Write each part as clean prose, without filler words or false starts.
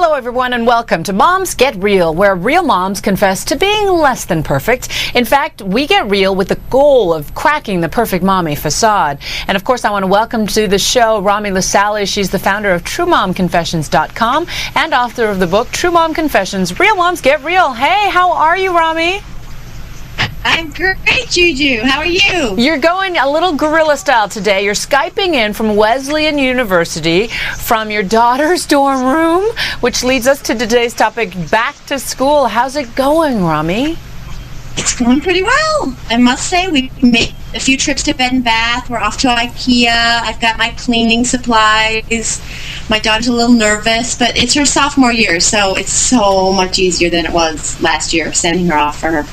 Hello everyone and welcome to Moms Get Real, where real moms confess to being less than perfect. In fact, we get real with the goal of cracking the perfect mommy facade. And of course, I want to welcome to the show Rami Lasali. She's the founder of TrueMomConfessions.com and author of the book True Mom Confessions, Real Moms Get Real. Hey, how are you, Rami? I'm great, Juju. How are you? You're going a little guerrilla style today. You're Skyping in from Wesleyan University from your daughter's dorm room, which leads us to today's topic, back to school. How's it going, Rami? It's going pretty well. I must say, we made a few trips to Bed and Bath. We're off to IKEA. I've got my cleaning supplies. My daughter's a little nervous, but it's her sophomore year, so it's so much easier than it was last year, sending her off for her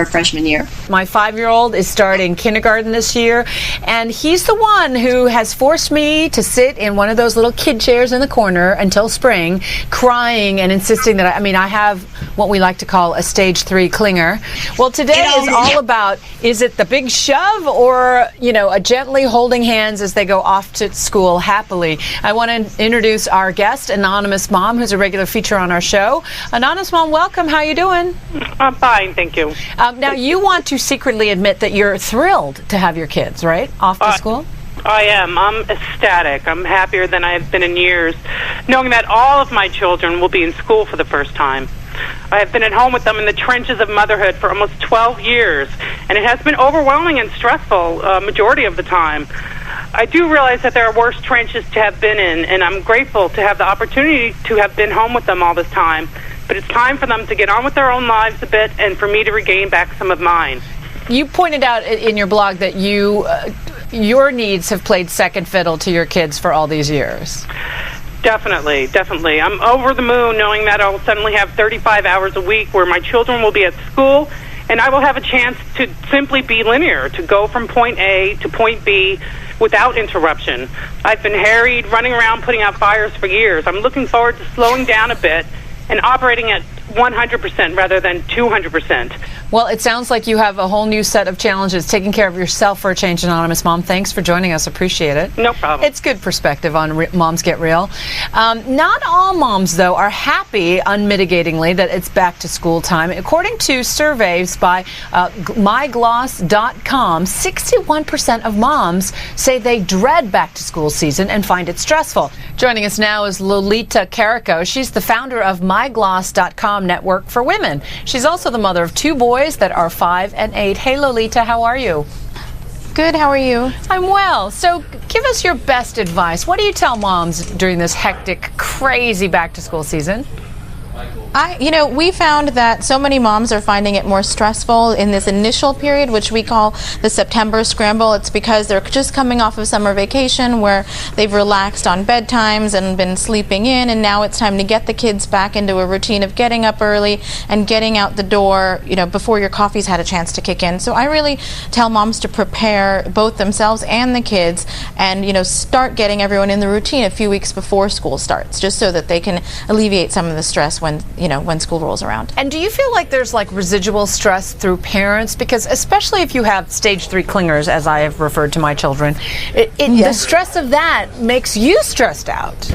freshman year. My 5-year-old is starting kindergarten this year, and he's the one who has forced me to sit in one of those little kid chairs in the corner until spring, crying and insisting that I have what we like to call a stage 3 clinger. Well, today is all about, is it the big shove or, a gently holding hands as they go off to school happily? I want to introduce our guest, Anonymous Mom, who's a regular feature on our show. Anonymous Mom, welcome. How you doing? I'm fine, thank you. Now, you want to secretly admit that you're thrilled to have your kids, right, off to school? I am. I'm ecstatic. I'm happier than I have been in years, knowing that all of my children will be in school for the first time. I have been at home with them in the trenches of motherhood for almost 12 years, and it has been overwhelming and stressful majority of the time. I do realize that there are worse trenches to have been in, and I'm grateful to have the opportunity to have been home with them all this time. But it's time for them to get on with their own lives a bit and for me to regain back some of mine. You pointed out in your blog that your needs have played second fiddle to your kids for all these years. Definitely. I'm over the moon knowing that I'll suddenly have 35 hours a week where my children will be at school, and I will have a chance to simply be linear, to go from point A to point B without interruption. I've been harried, running around putting out fires for years. I'm looking forward to slowing down a bit and operating at 100% rather than 200%. Well, it sounds like you have a whole new set of challenges, taking care of yourself for a change, Anonymous Mom. Thanks for joining us. Appreciate it. No problem. It's good perspective on Moms Get Real. Not all moms, though, are happy unmitigatingly that it's back to school time. According to surveys by mygloss.com, 61% of moms say they dread back to school season and find it stressful. Joining us now is Lolita Carrico. She's the founder of mygloss.com network for women. She's also the mother of 2 boys that are 5 and 8. Hey, Lolita, how are you? Good, how are you? I'm well. So give us your best advice. What do you tell moms during this hectic, crazy back-to-school season? We found that so many moms are finding it more stressful in this initial period, which we call the September scramble. It's because they're just coming off of summer vacation where they've relaxed on bedtimes and been sleeping in, and now it's time to get the kids back into a routine of getting up early and getting out the door, before your coffee's had a chance to kick in. So I really tell moms to prepare both themselves and the kids and, start getting everyone in the routine a few weeks before school starts, just so that they can alleviate some of the stress when school rolls around. And do you feel like there's residual stress through parents? Because especially if you have stage 3 clingers, as I have referred to my children, the stress of that makes you stressed out.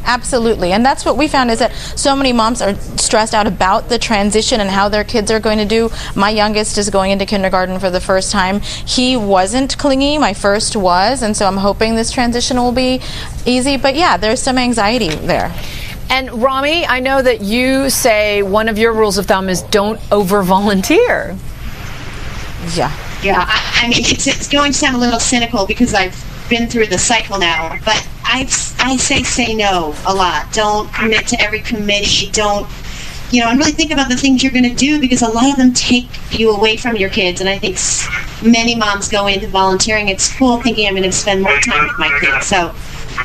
Absolutely, and that's what we found, is that so many moms are stressed out about the transition and how their kids are going to do. My youngest is going into kindergarten for the first time. He wasn't clingy, my first was, and so I'm hoping this transition will be easy, but yeah, there's some anxiety there. And Rami, I know that you say one of your rules of thumb is don't over-volunteer. Yeah. Yeah, it's going to sound a little cynical because I've been through the cycle now, but I say no a lot. Don't commit to every committee. Don't, and really think about the things you're going to do, because a lot of them take you away from your kids. And I think many moms go into volunteering at school thinking I'm going to spend more time with my kids. So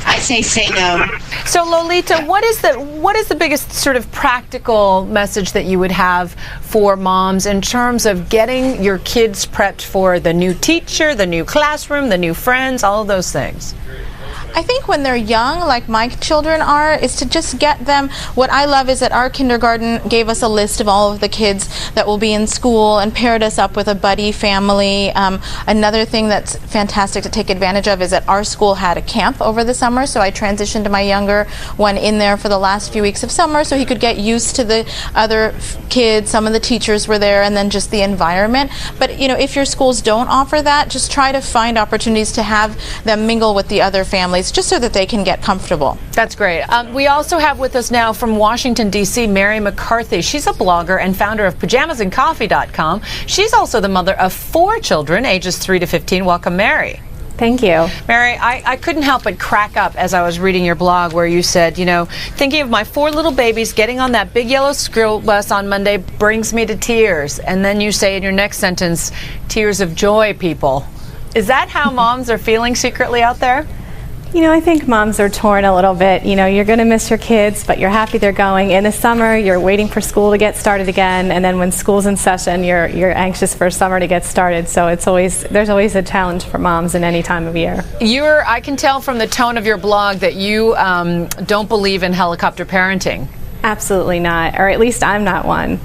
I say no. So Lolita, what is the biggest sort of practical message that you would have for moms in terms of getting your kids prepped for the new teacher, the new classroom, the new friends, all of those things? I think when they're young, like my children are, is to just get them. What I love is that our kindergarten gave us a list of all of the kids that will be in school and paired us up with a buddy family. Another thing that's fantastic to take advantage of is that our school had a camp over the summer, so I transitioned my younger one in there for the last few weeks of summer so he could get used to the other kids. Some of the teachers were there, and then just the environment. But you know, if your schools don't offer that, just try to find opportunities to have them mingle with the other families, just so that they can get comfortable. That's great. We also have with us now from Washington, D.C., Mary McCarthy. She's a blogger and founder of PajamaSandCoffee.com. She's also the mother of 4 children, ages 3 to 15. Welcome, Mary. Thank you. Mary, I couldn't help but crack up as I was reading your blog where you said, you know, thinking of my 4 little babies getting on that big yellow school bus on Monday brings me to tears. And then you say in your next sentence, tears of joy, people. Is that how moms are feeling secretly out there? You know, I think moms are torn a little bit. You know, you're going to miss your kids, but you're happy they're going. In the summer, you're waiting for school to get started again, and then when school's in session, you're anxious for summer to get started. So there's always a challenge for moms in any time of year. I can tell from the tone of your blog that you don't believe in helicopter parenting. Absolutely not, or at least I'm not one.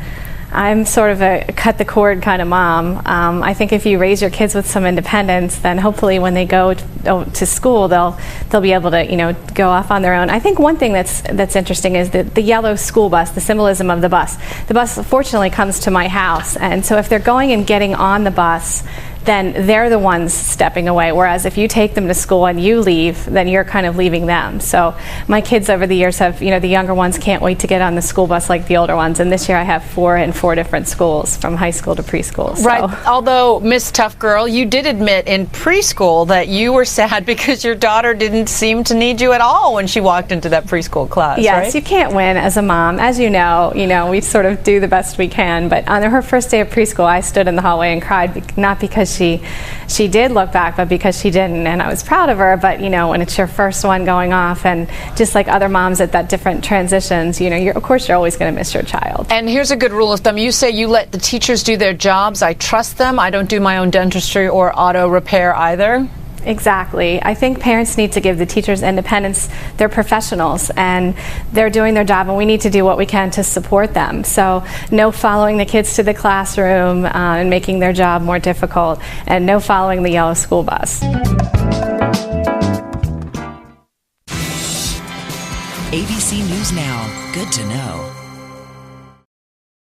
I'm sort of a cut the cord kind of mom. I think if you raise your kids with some independence, then hopefully when they go to school, they'll be able to, you know, go off on their own. I think one thing that's interesting is that the yellow school bus, the symbolism of the bus. The bus fortunately comes to my house, and so if they're going and getting on the bus, then they're the ones stepping away. Whereas if you take them to school and you leave, then you're kind of leaving them. So my kids over the years have, you know, the younger ones can't wait to get on the school bus like the older ones. And this year I have 4 in 4 different schools, from high school to preschool. So. Right. Although, Miss Tough Girl, you did admit in preschool that you were sad because your daughter didn't seem to need you at all when she walked into that preschool class. Yes, right? You can't win as a mom. As you know, we sort of do the best we can. But on her first day of preschool, I stood in the hallway and cried, not because she did look back, but because she didn't, and I was proud of her. But you know, when it's your first one going off, and just like other moms at that different transitions, you know, of course you're always going to miss your child. And here's a good rule of thumb: you say you let the teachers do their jobs. I trust them. I don't do my own dentistry or auto repair either. Exactly. I think parents need to give the teachers independence. They're professionals and they're doing their job, and we need to do what we can to support them. So no following the kids to the classroom and making their job more difficult, and no following the yellow school bus. ABC News Now. Good to know.